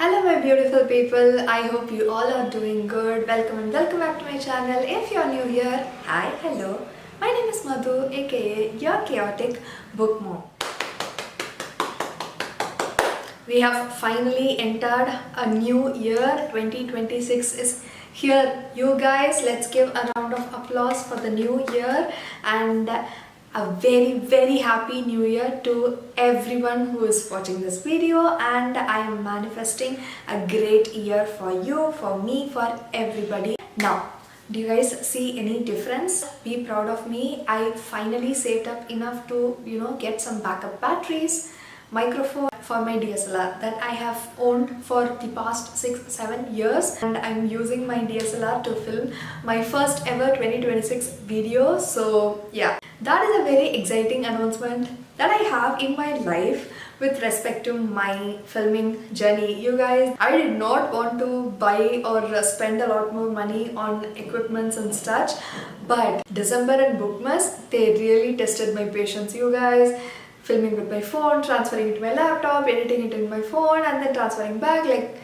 Hello my beautiful people, I hope you all are doing good. Welcome and welcome back to my channel. If you're new here, hi, hello. My name is Madhu aka your chaotic book mom. We have finally entered a new year. 2026 is here. You guys, let's give a round of applause for the new year and a very happy new year to everyone who is watching this video, and I am manifesting a great year for you, for me, for everybody. Now, do you guys see any difference? Be proud of me. I finally saved up enough to get some backup batteries, microphone for my DSLR that I have owned for the past 6-7 years, and I'm using my DSLR to film my first ever 2026 video. So yeah, that is a very exciting announcement that I have in my life with respect to my filming journey. You guys, I did not want to buy or spend a lot more money on equipments and such, but December and Bookmas, they really tested my patience, you guys. Filming with my phone, transferring it to my laptop, editing it in my phone, and then transferring back, like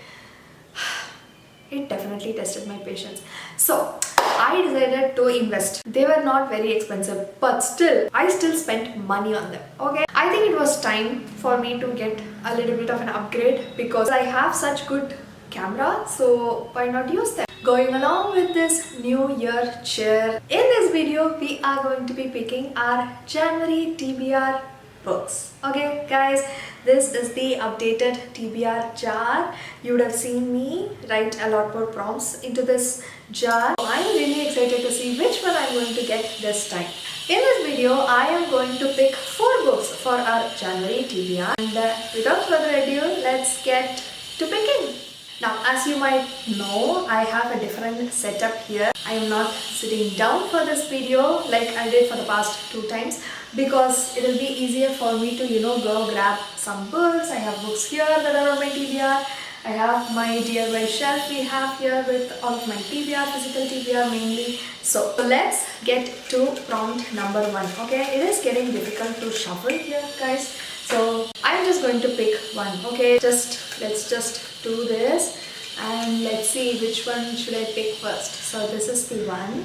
it definitely tested my patience. So I decided to invest. They were not very expensive, but still I spent money on them. Okay, I think it was time for me to get a little bit of an upgrade because I have such good camera, so why not use them? Going along with this new year cheer, in this video we are going to be picking our January TBR books. Okay guys, this is the updated TBR jar. You would have seen me write a lot more prompts into this jar. I'm really excited to see which one I'm going to get this time. In this video, I am going to pick 4 books for our January TBR, and without further ado, let's get to picking. Now, as you might know, I have a different setup here. I am not sitting down for this video like I did for the past 2 times because it will be easier for me to go grab some books. I have books here that are on my TBR. I have my DIY shelf we have here with all of my TBR, physical TBR mainly. So let's get to prompt number 1. Okay, it is getting difficult to shuffle here, guys. So I'm just going to pick one. Okay, let's just do this and let's see which one should I pick first. So this is the one.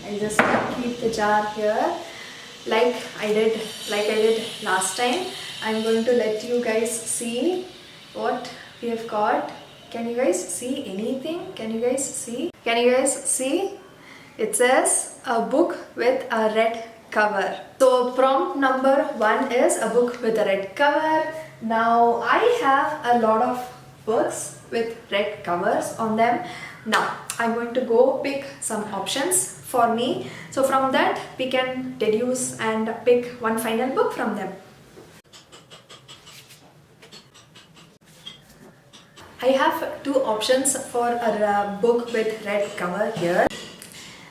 I'll just keep the jar here like I did last time. I'm going to let you guys see what we have got. Can you guys see anything? Can you guys see? It says a book with a red cover. So prompt number 1 is a book with a red cover. Now I have a lot of books with red covers on them. Now I'm going to go pick some options for me. So from that we can deduce and pick one final book from them. I have 2 options for a book with red cover here.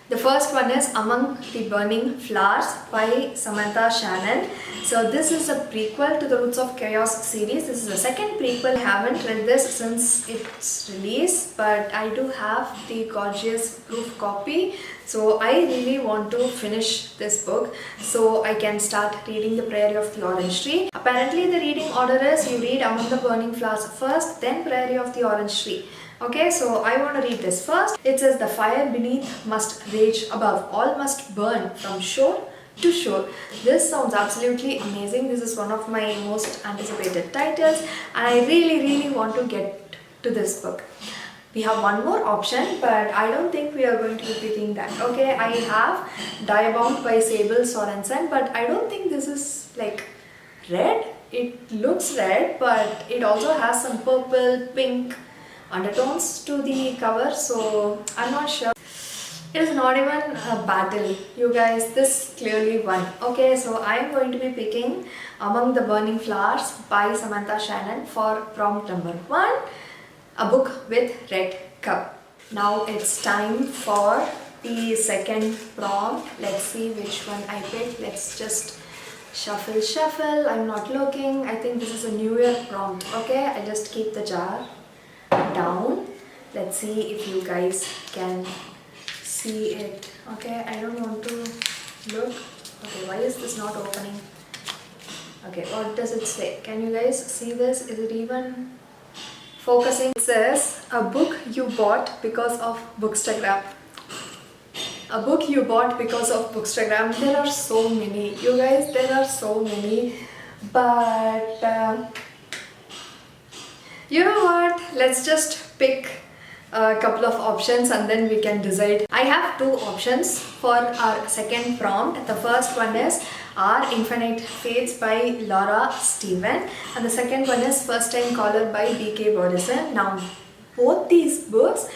The first one is Among the Burning Flowers by Samantha Shannon. So this is a prequel to the Roots of Chaos series. This is the second prequel. I haven't read this since its release, but I do have the gorgeous proof copy. So I really want to finish this book so I can start reading The Prairie of the Orange Tree. Apparently the reading order is you read Among the Burning Flowers first, then Prairie of the Orange Tree. Okay, so I want to read this first. It says the fire beneath must rage above, all must burn from shore to shore. This sounds absolutely amazing. This is one of my most anticipated titles and I really want to get to this book. We have one more option, but I don't think we are going to be picking that. Okay, I have Diabound by Sable Sorensen, but I don't think this is like red. It looks red, but it also has some purple, pink undertones to the cover, so I'm not sure. It is not even a battle, you guys. This clearly won. Okay, so I'm going to be picking Among the Burning Flowers by Samantha Shannon for prompt number 1, a book with red cover. Now it's time for the second prompt. Let's see which one I pick. Let's just shuffle. I'm not looking. I think this is a New Year prompt. Okay, I just keep the jar down. Let's see if you guys can see it. Okay, I don't want to look. Okay, why is this not opening? Okay, what does it say? Can you guys see this? Is it even focusing. Says a book you bought because of Bookstagram. A book you bought because of Bookstagram. There are so many, you guys, there are so many, but you know what, let's just pick a couple of options and then we can decide. I have two options for our second prompt. The first one is Our Infinite Fates by Laura Steven, and the second one is First Time Caller by B.K. Bodison. Now both these books,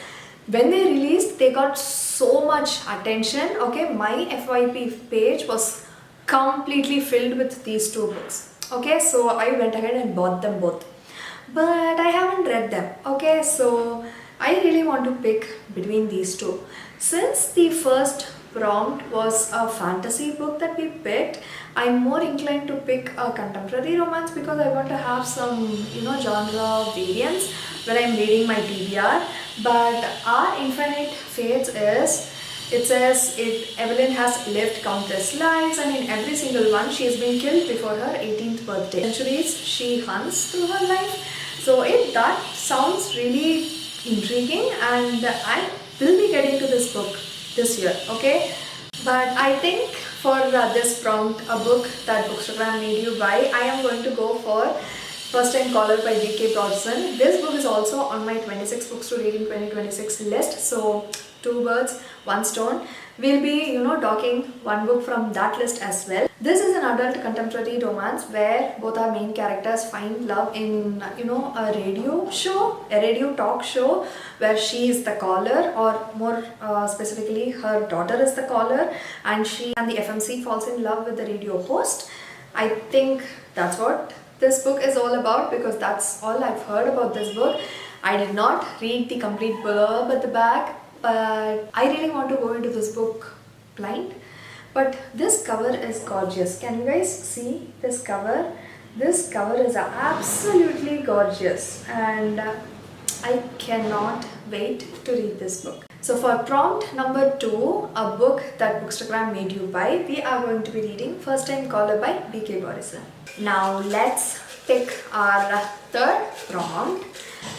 when they released, they got so much attention. Okay, my FYP page was completely filled with these two books. Okay, so I went ahead and bought them both, but I haven't read them. Okay, so I really want to pick between these two. Since the first prompt was a fantasy book that we picked, I'm more inclined to pick a contemporary romance because I want to have some, genre variance when I'm reading my TBR. But Our Infinite Fates it says Evelyn has lived countless lives, and in every single one she has been killed before her 18th birthday. Centuries she hunts through her life. So that sounds really intriguing, and I will be getting to this book this year. Okay, but I think for this prompt, a book that Bookstagram made you buy, I am going to go for First Time Caller by B.K. Bodison. This book is also on my 26 books to read in 2026 list. So two birds, one stone. We'll be, talking one book from that list as well. This is an adult contemporary romance where both our main characters find love in, a radio show, a radio talk show where she is the caller, or more specifically, her daughter is the caller, and she and the FMC falls in love with the radio host. I think that's what this book is all about, because that's all I've heard about this book. I did not read the complete blurb at the back, but I really want to go into this book blind. But this cover is gorgeous. Can you guys see this cover? This cover is absolutely gorgeous, and I cannot wait to read this book. So for prompt number 2, a book that Bookstagram made you buy, we are going to be reading First Time Caller by B.K. Bodison. Now let's pick our third prompt.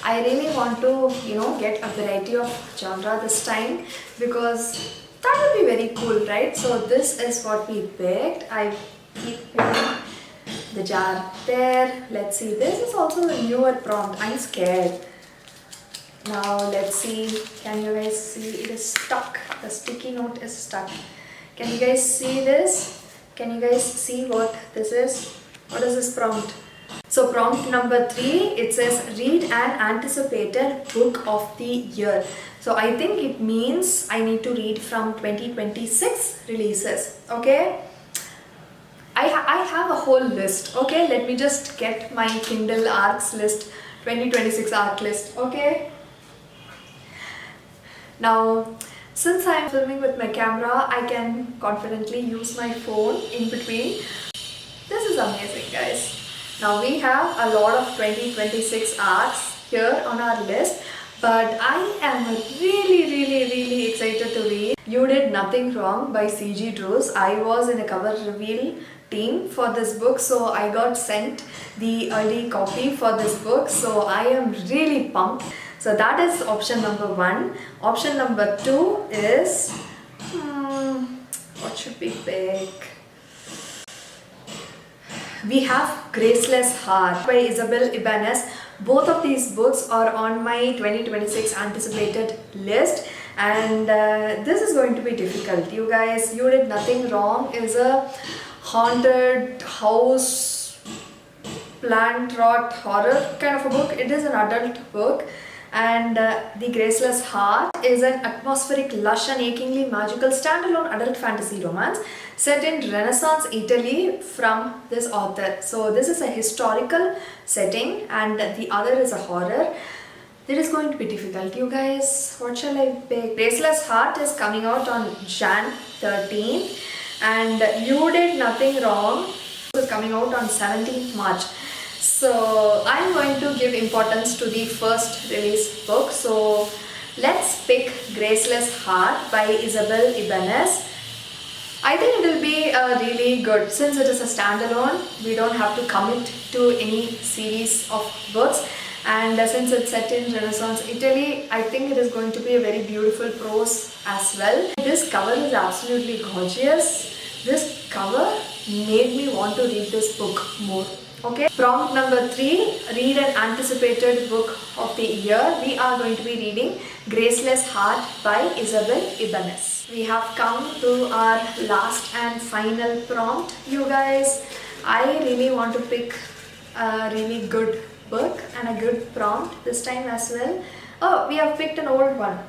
I really want to, get a variety of genre this time, because that would be very cool, right? So this is what we picked. I keep picking the jar there. Let's see. This is also a newer prompt. I'm scared. Now let's see. Can you guys see? It is stuck. The sticky note is stuck. Can you guys see this? Can you guys see what this is? What is this prompt? So prompt number 3, it says read an anticipated book of the year. So I think it means I need to read from 2026 releases. Okay, I have a whole list. Okay, let me just get my Kindle ARCs list, 2026 ARC list. Okay, now since I am filming with my camera, I can confidently use my phone in between. This is amazing, guys. Now we have a lot of 2026 arcs here on our list, but I am really excited to read You Did Nothing Wrong by C.G. Drews. I was in a cover reveal team for this book, so I got sent the early copy for this book, so I am really pumped. So that is option number 1. Option number 2 is, what should we pick? We have Graceless Heart by Isabel Ibanez. Both of these books are on my 2026 anticipated list, and this is going to be difficult. You guys, You Did Nothing Wrong is a haunted house, plant rot horror kind of a book. It is an adult book. And The Graceless Heart is an atmospheric, lush and achingly magical standalone adult fantasy romance set in Renaissance Italy from this author. So this is a historical setting and the other is a horror. It is going to be difficult, you guys. What shall I pick? Graceless Heart is coming out on Jan 13th, and You Did Nothing Wrong is coming out on 17th March. So I'm going to give importance to the first release book. So let's pick Graceless Heart by Isabel Ibanez. I think it will be really good. Since it is a standalone, we don't have to commit to any series of books. and since it's set in Renaissance Italy, I think it is going to be a very beautiful prose as well. This cover is absolutely gorgeous. This cover made me want to read this book more. Okay, prompt number 3, read an anticipated book of the year. We are going to be reading Graceless Heart by Isabel Ibanez. We have come to our last and final prompt, you guys. I really want to pick a really good book and a good prompt this time as well. Oh, we have picked an old one.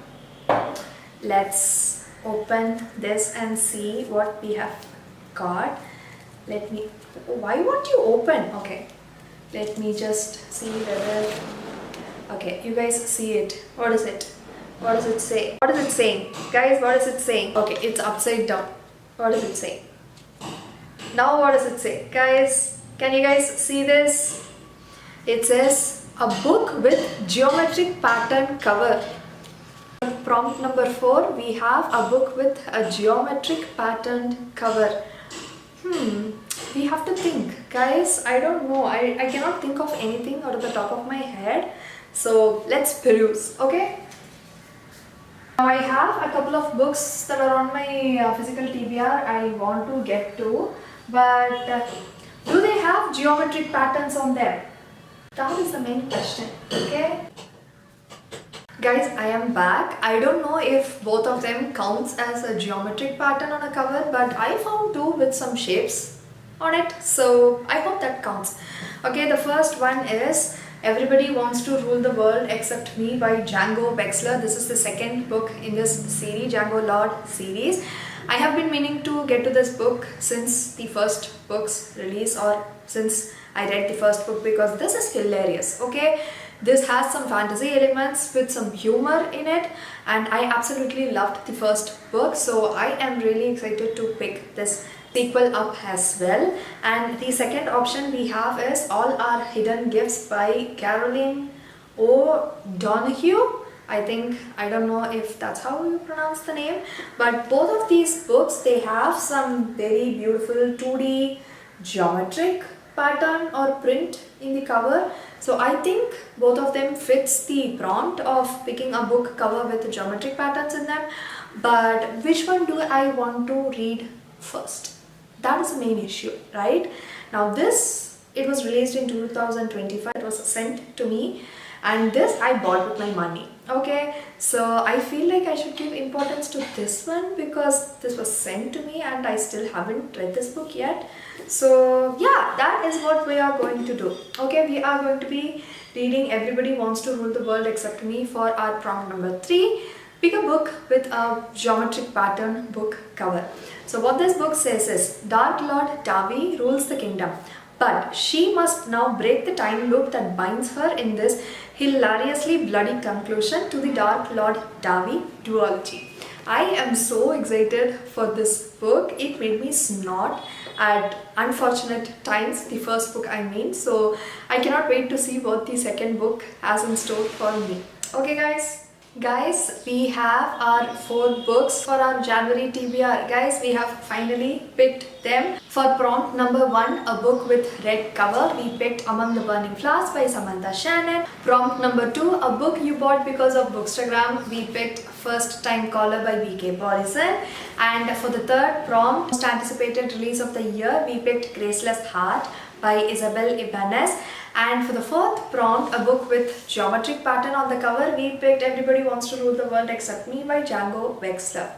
Let's open this and see what we have got. Why won't you open? Okay, let me just see whether, okay, you guys see it. What is it? What does it say? What is it saying? Guys, what is it saying? Okay, it's upside down. What does it say? Now what does it say? Guys, can you guys see this? It says a book with geometric pattern cover. Prompt number 4, we have a book with a geometric patterned cover. We have to think, guys. I don't know, I cannot think of anything out of the top of my head, so let's peruse. Okay, now I have a couple of books that are on my physical TBR I want to get to, but do they have geometric patterns on them? That is the main question. Okay guys, I am back. I don't know if both of them counts as a geometric pattern on a cover, but I found 2 with some shapes on it, so I hope that counts. Okay, the first one is Everybody Wants to Rule the World Except Me by Django Wexler. This is the second book in this series, Django Lord series. I have been meaning to get to this book since the first book's release, or since I read the first book, because this is hilarious. Okay, this has some fantasy elements with some humor in it, and I absolutely loved the first book, so I am really excited to pick this sequel up as well. And the second option we have is All Our Hidden Gifts by Caroline O'Donoghue. I don't know if that's how you pronounce the name, but both of these books, they have some very beautiful 2D geometric pattern or print in the cover. So I think both of them fits the prompt of picking a book cover with geometric patterns in them. But which one do I want to read first? That is the main issue, right? Now this, it was released in 2025. It was sent to me, and this I bought with my money. Okay, so I feel like I should give importance to this one because this was sent to me and I still haven't read this book yet. So yeah, that is what we are going to do. Okay, we are going to be reading Everybody Wants to Rule the World Except Me for our prompt number 3. Pick a book with a geometric pattern book cover. So what this book says is, Dark Lord Davi rules the kingdom, but she must now break the time loop that binds her in this hilariously bloody conclusion to the Dark Lord Davi duology. I am so excited for this book. It made me snort at unfortunate times, the first book I mean. So I cannot wait to see what the second book has in store for me. Okay guys, we have our 4 books for our January TBR. Guys, we have finally picked them. For prompt number 1, a book with red cover, we picked Among the Burning Flowers by Samantha Shannon. Prompt number 2, a book you bought because of Bookstagram, we picked First Time Caller by B.K. Paulison. And for the third prompt, most anticipated release of the year, we picked Graceless Heart by Isabel Ibanez. And for the fourth prompt, a book with geometric pattern on the cover, we picked Everybody Wants to Rule the World Except Me by Django Wexler.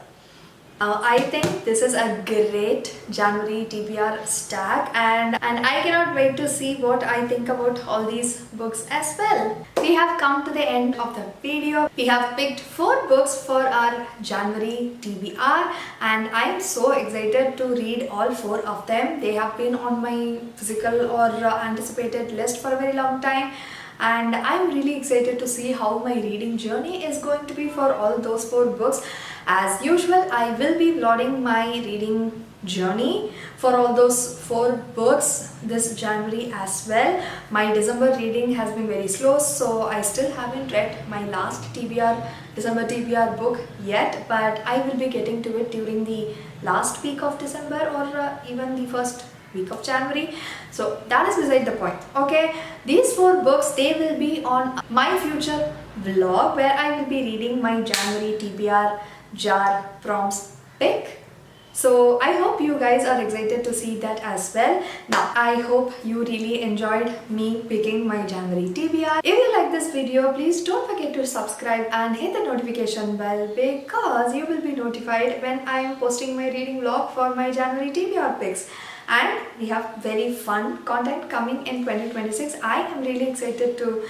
I think this is a great January TBR stack, and I cannot wait to see what I think about all these books as well. We have come to the end of the video. We have picked 4 books for our January TBR, and I am so excited to read all 4 of them. They have been on my physical or anticipated list for a very long time, and I'm really excited to see how my reading journey is going to be for all those 4 books. As usual, I will be vlogging my reading journey for all those 4 books this January as well. My December reading has been very slow, so I still haven't read my last December TBR book yet, but I will be getting to it during the last week of December or even the first week of January. So that is beside the point. Okay, these 4 books, they will be on my future vlog where I will be reading my January TBR jar prompts pick. So I hope you guys are excited to see that as well. Now I hope you really enjoyed me picking my January TBR. If you like this video, please don't forget to subscribe and hit the notification bell because you will be notified when I am posting my reading vlog for my January TBR picks. And we have very fun content coming in 2026. I am really excited to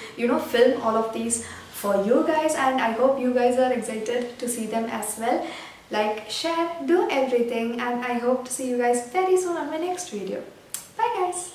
film all of these for you guys, and I hope you guys are excited to see them as well. Like, share, do everything, and I hope to see you guys very soon on my next video. Bye guys!